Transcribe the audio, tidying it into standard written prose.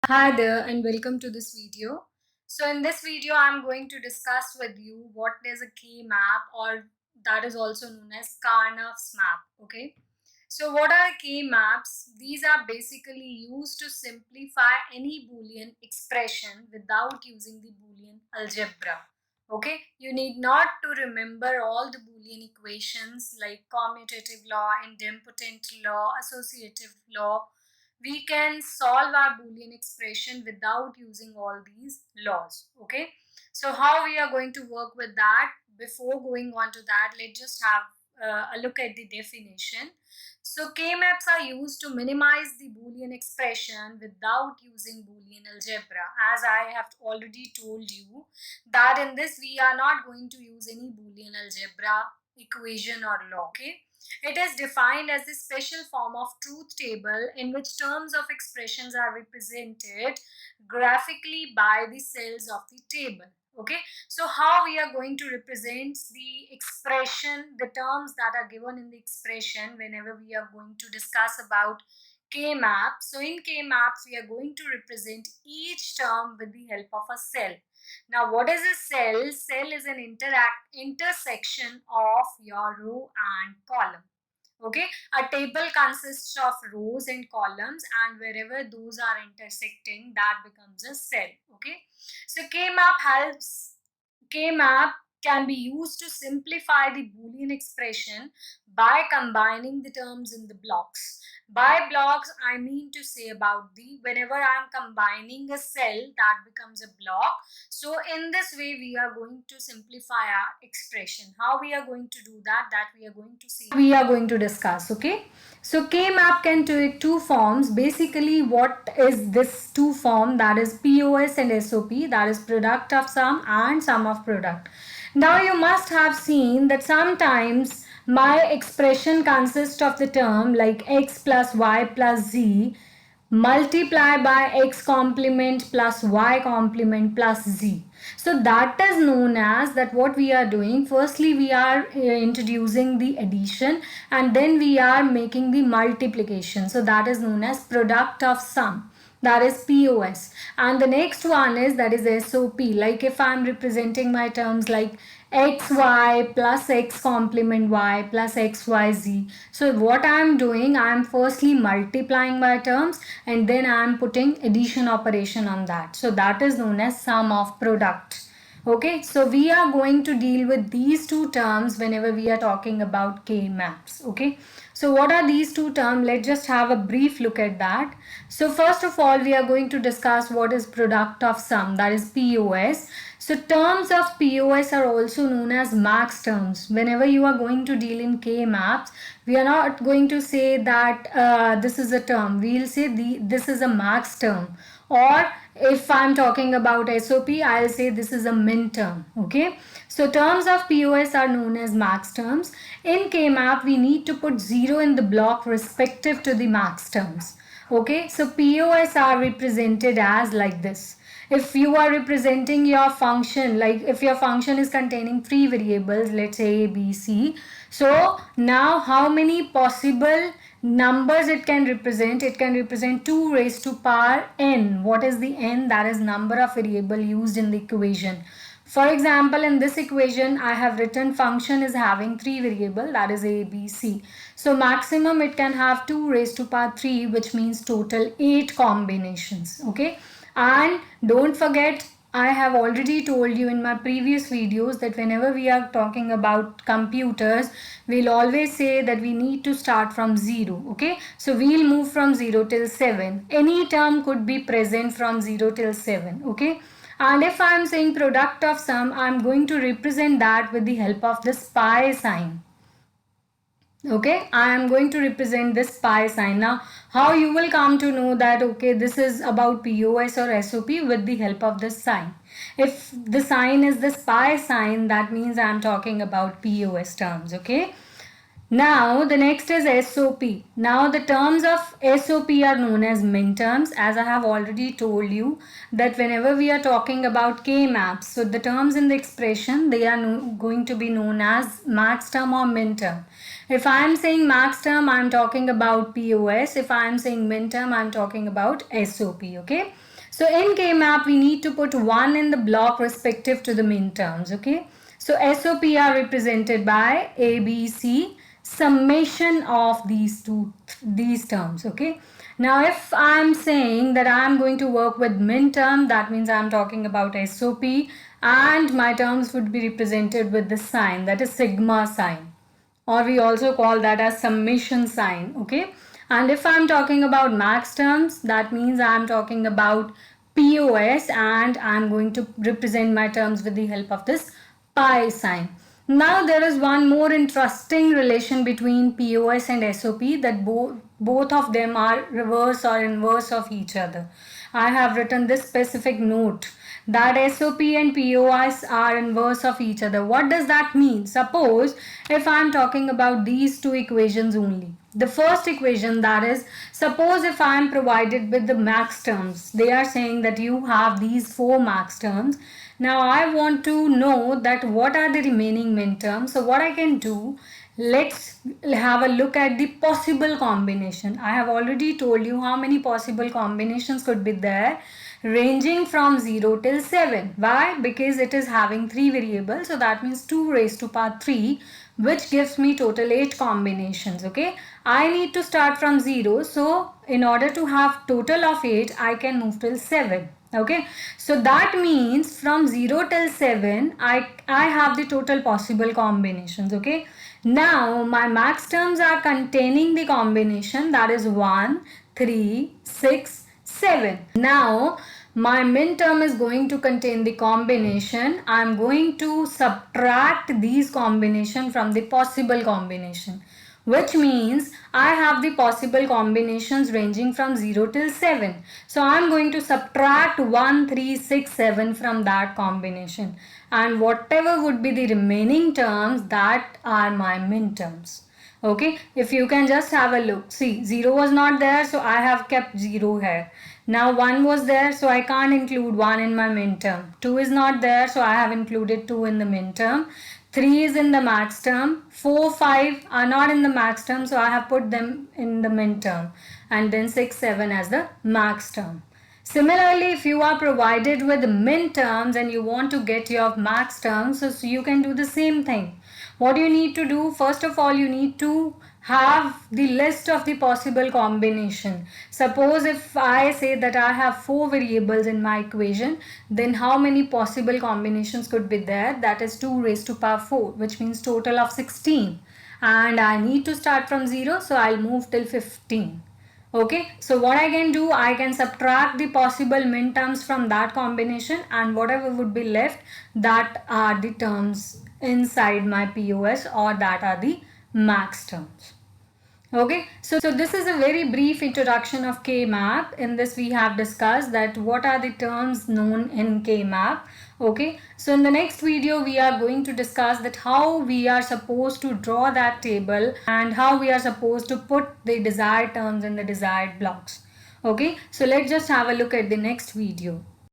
Hi there and welcome to this video. So in this video I'm going to discuss with you what is a key map, or that is also known as Karnaugh's map. Okay. So what are key maps? These are basically used to simplify any Boolean expression without using the Boolean algebra. Okay. You need not to remember all the Boolean equations like commutative law, idempotent law, associative law. We can solve our Boolean expression without using all these laws. Okay, so how we are going to work with that? Before going on to that, let's just have a look at the definition. So k-maps are used to minimize the Boolean expression without using Boolean algebra. As I have already told you that in this we are not going to use any Boolean algebra equation or law. Okay, it is defined as a special form of truth table in which terms of expressions are represented graphically by the cells of the table. Okay, so how we are going to represent the expression, the terms that are given in the expression whenever we are going to discuss about K-map. So in K-maps, we are going to represent each term with the help of a cell. Now, what is a cell? Cell is an intersection of your row and column. Okay, a table consists of rows and columns, and wherever those are intersecting, that becomes a cell. Okay, so K-map can be used to simplify the Boolean expression by combining the terms in the blocks. By blocks, I mean to say about the whenever I am combining a cell, that becomes a block. So in this way, we are going to simplify our expression. How we are going to do that? That we are going to see. We are going to discuss. Okay. So K-map can take two forms. Basically, what is this two form? That is POS and SOP. That is product of sum and sum of product. Now you must have seen that sometimes my expression consists of the term like x plus y plus z multiply by x complement plus y complement plus z. So that is known as that what we are doing. Firstly, we are introducing the addition and then we are making the multiplication. So that is known as product of sum. That is POS. And the next one is that is SOP. Like if I am representing my terms like xy plus x complement y plus xyz. So what I am doing, I am firstly multiplying my terms and then I am putting addition operation on that. So that is known as sum of product. Okay, so we are going to deal with these two terms whenever we are talking about K maps. Okay, so what are these two terms? Let's just have a brief look at that. So first of all, we are going to discuss what is product of sum, that is POS. So terms of POS are also known as max terms. Whenever you are going to deal in K maps, we are not going to say that this is a term. We will say this is a max term. Or if I'm talking about SOP, I'll say this is a min term. Okay. So terms of POS are known as max terms. In K-map, we need to put 0 in the block respective to the max terms. Okay. So POS are represented as like this. If you are representing your function, like if your function is containing 3 variables, let's say A, B, C. So now how many possible numbers it can represent? It can represent 2 raised to power n. What is the n? That is number of variable used in the equation. For example, in this equation, I have written function is having 3 variable, that is A, B, C. So maximum it can have 2 raised to power 3, which means total 8 combinations. Okay. And don't forget, I have already told you in my previous videos that whenever we are talking about computers, we'll always say that we need to start from 0. Okay, so we'll move from 0 till 7. Any term could be present from 0 till 7. Okay, and if I am saying product of sum, I am going to represent that with the help of this pi sign. Okay, I am going to represent this pi sign. Now how you will come to know that okay, this is about POS or SOP with the help of this sign. If the sign is this pi sign, that means I am talking about POS terms. Okay, now the next is SOP. Now the terms of SOP are known as minterms, as I have already told you that whenever we are talking about K maps, so the terms in the expression, they are going to be known as max term or min term. If I am saying max term, I am talking about POS. If I am saying min term, I am talking about SOP. Okay. So in K-map, we need to put 1 in the block respective to the minterms, okay? So SOP are represented by A, B, C, summation of these terms, okay? Now if I'm saying that I'm going to work with minterm, that means I'm talking about SOP, and my terms would be represented with the sign, that is sigma sign, or we also call that as summation sign, okay? And if I'm talking about max terms, that means I'm talking about POS, and I'm going to represent my terms with the help of this pi sign. Now there is one more interesting relation between POS and SOP, that both of them are reverse or inverse of each other. I have written this specific note that SOP and POS are inverse of each other. What does that mean? Suppose if I am talking about these two equations only. The first equation, that is, suppose if I am provided with the max terms, they are saying that you have these 4 max terms. Now I want to know that what are the remaining min terms. So what I can do, let's have a look at the possible combination. I have already told you how many possible combinations could be there, ranging from 0 till 7. Why? Because it is having 3 variables, so that means 2 raised to power 3, which gives me total 8 combinations, okay? I need to start from 0, so in order to have total of 8, I can move till 7. Okay, so that means from 0 till 7 I have the total possible combinations. Okay, now my max terms are containing the combination, that is 1, 3, 6, 7. Now my min term is going to contain the combination. I am going to subtract these combination from the possible combination, which means I have the possible combinations ranging from 0 till 7. So I am going to subtract 1, 3, 6, 7 from that combination, and whatever would be the remaining terms, that are my min terms. Okay, if you can just have a look, see, 0 was not there, so I have kept 0 here. Now 1 was there, so I can't include 1 in my min term. 2 is not there, so I have included 2 in the min term. 3 is in the max term. 4, 5 are not in the max term, so I have put them in the min term. And then 6, 7 as the max term. Similarly, if you are provided with min terms and you want to get your max terms, so you can do the same thing. What you need to do, first of all, you need to have the list of the possible combination. Suppose if I say that I have 4 variables in my equation, then how many possible combinations could be there? That is 2 raised to power 4, which means total of 16. And I need to start from 0, so I'll move till 15. Okay, so what I can do, I can subtract the possible min terms from that combination, and whatever would be left, that are the terms inside my POS, or that are the max terms. Okay, so this is a very brief introduction of K-map. In this we have discussed that what are the terms known in K-map. Okay, so in the next video we are going to discuss that how we are supposed to draw that table and how we are supposed to put the desired terms in the desired blocks. Okay, so let's just have a look at the next video.